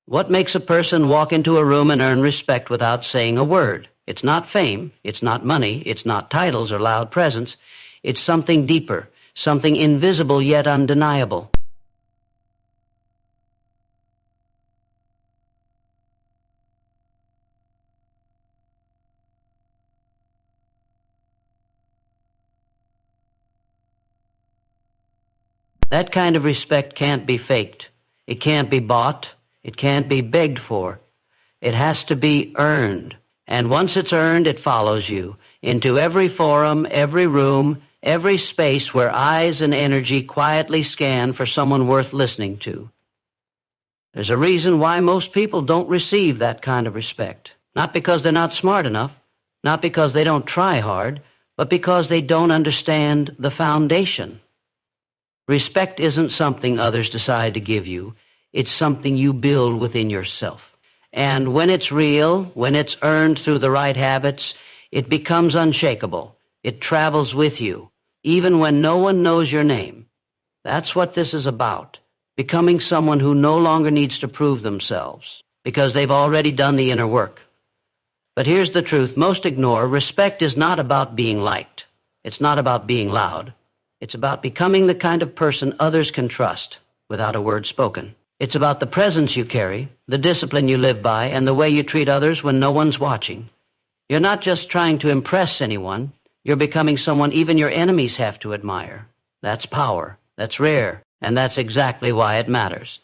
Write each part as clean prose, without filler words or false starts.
What makes a person walk into a room and earn respect without saying a word? It's not fame, it's not money, it's not titles or loud presence. It's something deeper, something invisible yet undeniable. That kind of respect can't be faked. It can't be bought. It can't be begged for. It has to be earned. And once it's earned, it follows you into every forum, every room, every space where eyes and energy quietly scan for someone worth listening to. There's a reason why most people don't receive that kind of respect. Not because they're not smart enough, not because they don't try hard, but because they don't understand the foundation. Respect isn't something others decide to give you. It's something you build within yourself. And when it's real, when it's earned through the right habits, it becomes unshakable. It travels with you, even when no one knows your name. That's what this is about, becoming someone who no longer needs to prove themselves, because they've already done the inner work. But here's the truth most ignore. Respect is not about being liked. It's not about being loud. It's about becoming the kind of person others can trust without a word spoken. It's about the presence you carry, the discipline you live by, and the way you treat others when no one's watching. You're not just trying to impress anyone. You're becoming someone even your enemies have to admire. That's power. That's rare. And that's exactly why it matters.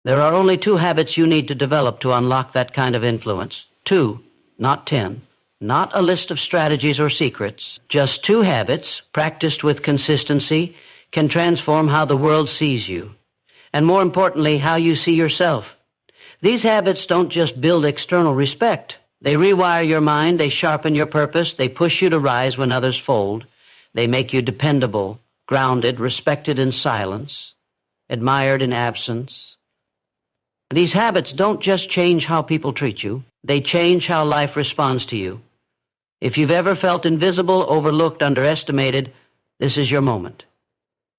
There are only 2 habits you need to develop to unlock that kind of influence. 2, not 10. Not a list of strategies or secrets. Just 2 habits, practiced with consistency, can transform how the world sees you. And more importantly, how you see yourself. These habits don't just build external respect. They rewire your mind, they sharpen your purpose, they push you to rise when others fold. They make you dependable, grounded, respected in silence, admired in absence. These habits don't just change how people treat you, they change how life responds to you. If you've ever felt invisible, overlooked, underestimated, this is your moment.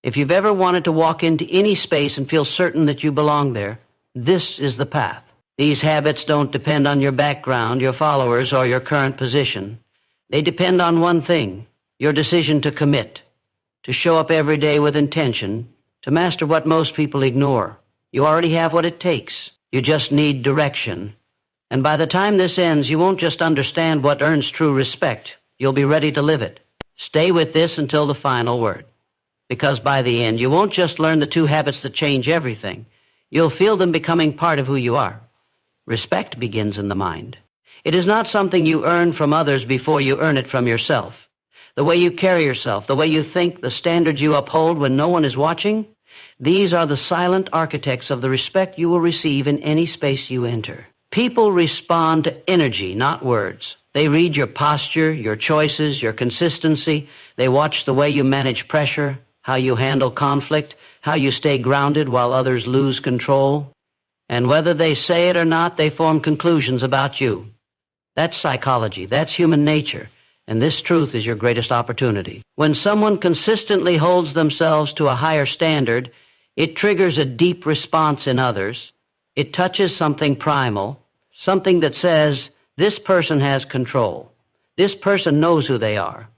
If you've ever wanted to walk into any space and feel certain that you belong there, this is the path. These habits don't depend on your background, your followers, or your current position. They depend on one thing, your decision to commit, to show up every day with intention, to master what most people ignore. You already have what it takes. You just need direction. And by the time this ends, you won't just understand what earns true respect. You'll be ready to live it. Stay with this until the final word. Because by the end, you won't just learn the 2 habits that change everything. You'll feel them becoming part of who you are. Respect begins in the mind. It is not something you earn from others before you earn it from yourself. The way you carry yourself, the way you think, the standards you uphold when no one is watching, these are the silent architects of the respect you will receive in any space you enter. People respond to energy, not words. They read your posture, your choices, your consistency. They watch the way you manage pressure, how you handle conflict, how you stay grounded while others lose control. And whether they say it or not, they form conclusions about you. That's psychology. That's human nature. And this truth is your greatest opportunity. When someone consistently holds themselves to a higher standard, it triggers a deep response in others. It touches something primal, something that says, this person has control. This person knows who they are.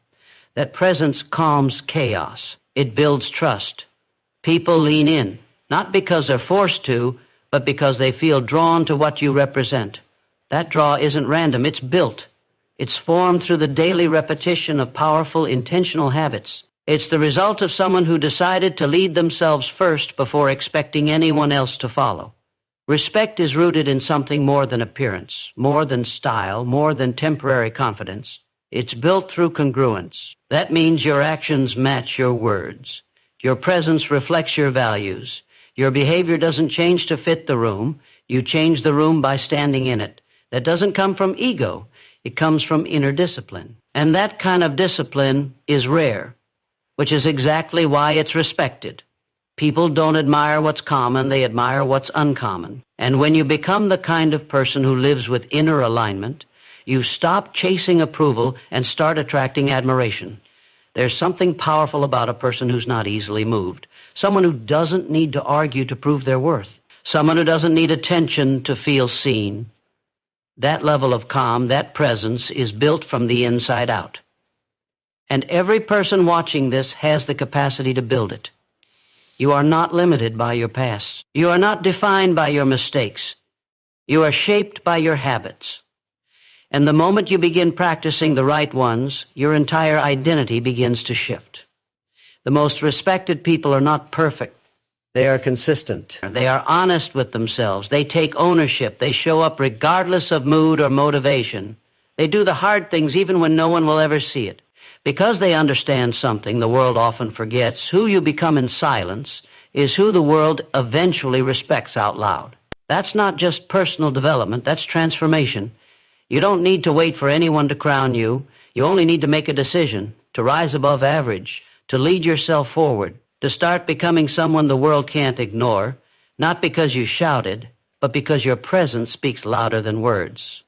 That presence calms chaos. It builds trust. People lean in, not because they're forced to, but because they feel drawn to what you represent. That draw isn't random, it's built. It's formed through the daily repetition of powerful, intentional habits. It's the result of someone who decided to lead themselves first before expecting anyone else to follow. Respect is rooted in something more than appearance, more than style, more than temporary confidence. It's built through congruence. That means your actions match your words. Your presence reflects your values. Your behavior doesn't change to fit the room. You change the room by standing in it. That doesn't come from ego. It comes from inner discipline. And that kind of discipline is rare, which is exactly why it's respected. People don't admire what's common, they admire what's uncommon. And when you become the kind of person who lives with inner alignment, you stop chasing approval and start attracting admiration. There's something powerful about a person who's not easily moved, someone who doesn't need to argue to prove their worth, someone who doesn't need attention to feel seen. That level of calm, that presence, is built from the inside out. And every person watching this has the capacity to build it. You are not limited by your past. You are not defined by your mistakes. You are shaped by your habits. And the moment you begin practicing the right ones, your entire identity begins to shift. The most respected people are not perfect. They are consistent. They are honest with themselves. They take ownership. They show up regardless of mood or motivation. They do the hard things even when no one will ever see it. Because they understand something the world often forgets, who you become in silence is who the world eventually respects out loud. That's not just personal development, that's transformation. You don't need to wait for anyone to crown you. You only need to make a decision, to rise above average, to lead yourself forward, to start becoming someone the world can't ignore, not because you shouted, but because your presence speaks louder than words.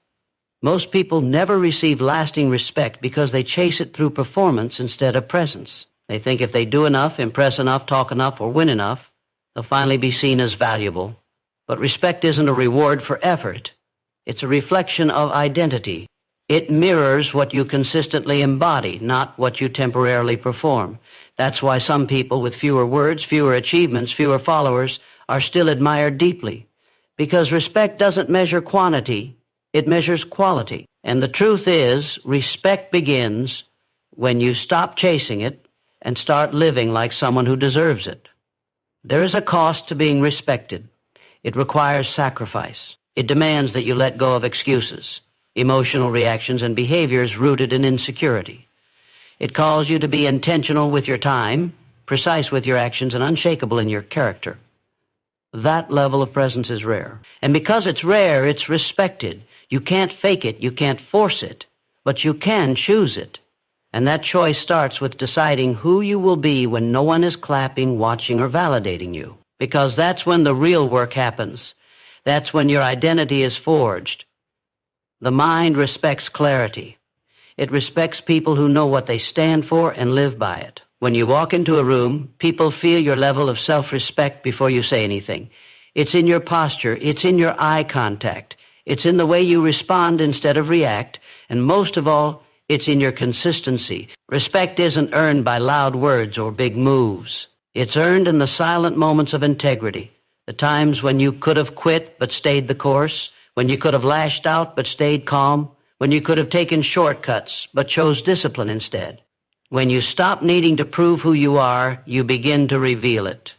Most people never receive lasting respect because they chase it through performance instead of presence. They think if they do enough, impress enough, talk enough, or win enough, they'll finally be seen as valuable. But respect isn't a reward for effort. It's a reflection of identity. It mirrors what you consistently embody, not what you temporarily perform. That's why some people with fewer words, fewer achievements, fewer followers are still admired deeply. Because respect doesn't measure quantity, it measures quality. And the truth is, respect begins when you stop chasing it and start living like someone who deserves it. There is a cost to being respected. It requires sacrifice. It demands that you let go of excuses, emotional reactions, and behaviors rooted in insecurity. It calls you to be intentional with your time, precise with your actions, and unshakable in your character. That level of presence is rare. And because it's rare, it's respected. You can't fake it, you can't force it, but you can choose it. And that choice starts with deciding who you will be when no one is clapping, watching, or validating you. Because that's when the real work happens. That's when your identity is forged. The mind respects clarity. It respects people who know what they stand for and live by it. When you walk into a room, people feel your level of self-respect before you say anything. It's in your posture. It's in your eye contact. It's in the way you respond instead of react. And most of all, it's in your consistency. Respect isn't earned by loud words or big moves. It's earned in the silent moments of integrity, the times when you could have quit but stayed the course, when you could have lashed out but stayed calm, when you could have taken shortcuts but chose discipline instead. When you stop needing to prove who you are, you begin to reveal it.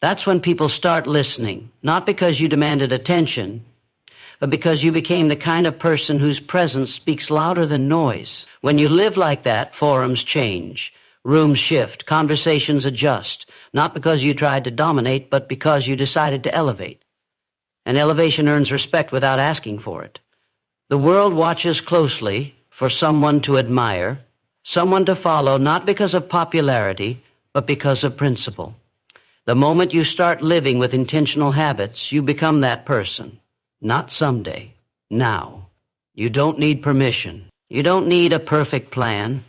That's when people start listening, not because you demanded attention, but because you became the kind of person whose presence speaks louder than noise. When you live like that, forums change, rooms shift, conversations adjust, not because you tried to dominate, but because you decided to elevate. And elevation earns respect without asking for it. The world watches closely for someone to admire, someone to follow, not because of popularity, but because of principle. The moment you start living with intentional habits, you become that person. Not someday, now. You don't need permission. You don't need a perfect plan.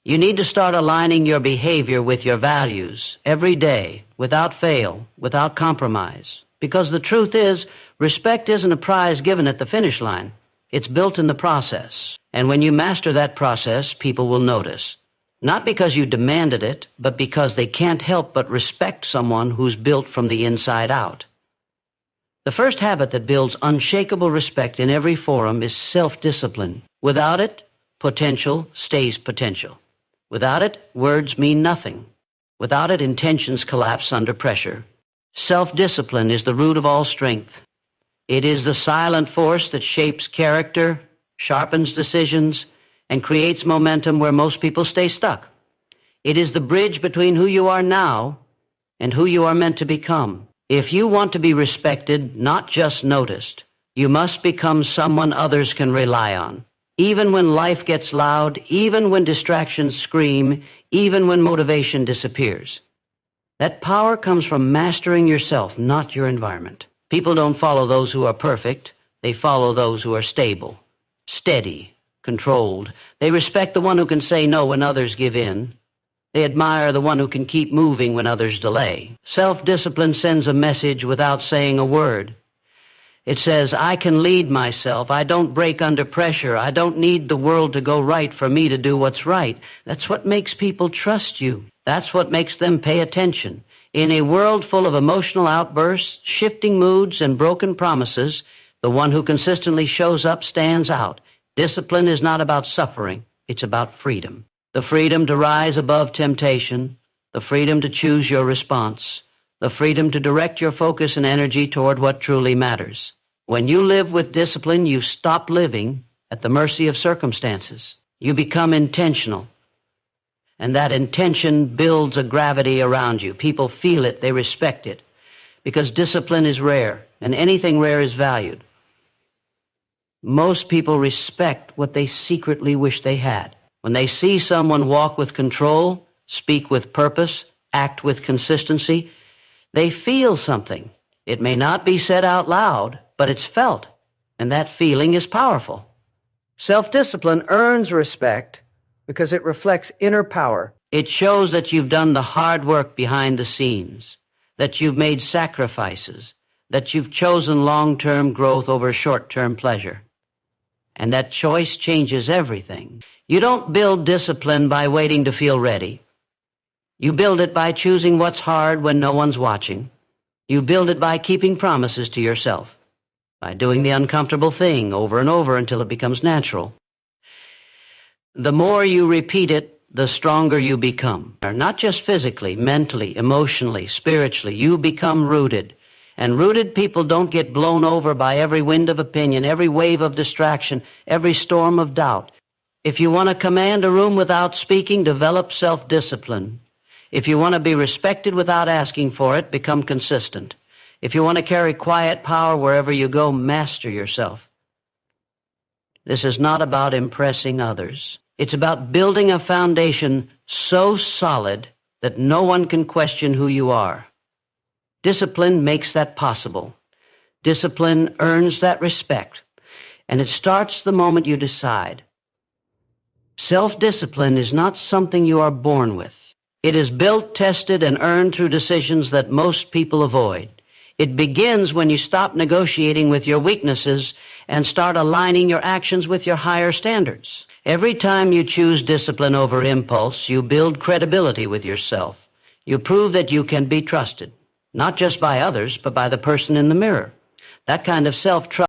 You need to start aligning your behavior with your values every day, without fail, without compromise. Because the truth is, respect isn't a prize given at the finish line. It's built in the process. And when you master that process, people will notice. Not because you demanded it, but because they can't help but respect someone who's built from the inside out. The first habit that builds unshakable respect in every forum is self-discipline. Without it, potential stays potential. Without it, words mean nothing. Without it, intentions collapse under pressure. Self-discipline is the root of all strength. It is the silent force that shapes character, sharpens decisions, and creates momentum where most people stay stuck. It is the bridge between who you are now and who you are meant to become. If you want to be respected, not just noticed, you must become someone others can rely on. Even when life gets loud, even when distractions scream, even when motivation disappears. That power comes from mastering yourself, not your environment. People don't follow those who are perfect. They follow those who are stable, steady, controlled. They respect the one who can say no when others give in. They admire the one who can keep moving when others delay. Self-discipline sends a message without saying a word. It says, I can lead myself. I don't break under pressure. I don't need the world to go right for me to do what's right. That's what makes people trust you. That's what makes them pay attention. In a world full of emotional outbursts, shifting moods, and broken promises, the one who consistently shows up stands out. Discipline is not about suffering. It's about freedom. The freedom to rise above temptation, the freedom to choose your response, the freedom to direct your focus and energy toward what truly matters. When you live with discipline, you stop living at the mercy of circumstances. You become intentional. And that intention builds a gravity around you. People feel it, they respect it. Because discipline is rare, and anything rare is valued. Most people respect what they secretly wish they had. When they see someone walk with control, speak with purpose, act with consistency, they feel something. It may not be said out loud, but it's felt, and that feeling is powerful. Self-discipline earns respect because it reflects inner power. It shows that you've done the hard work behind the scenes, that you've made sacrifices, that you've chosen long-term growth over short-term pleasure. And that choice changes everything. You don't build discipline by waiting to feel ready. You build it by choosing what's hard when no one's watching. You build it by keeping promises to yourself, by doing the uncomfortable thing over and over until it becomes natural. The more you repeat it, the stronger you become. Not just physically, mentally, emotionally, spiritually. You become rooted. And rooted people don't get blown over by every wind of opinion, every wave of distraction, every storm of doubt. If you want to command a room without speaking, develop self-discipline. If you want to be respected without asking for it, become consistent. If you want to carry quiet power wherever you go, master yourself. This is not about impressing others. It's about building a foundation so solid that no one can question who you are. Discipline makes that possible. Discipline earns that respect, and it starts the moment you decide. Self-discipline is not something you are born with. It is built, tested, and earned through decisions that most people avoid. It begins when you stop negotiating with your weaknesses and start aligning your actions with your higher standards. Every time you choose discipline over impulse, you build credibility with yourself. You prove that you can be trusted, not just by others, but by the person in the mirror. That kind of self-trust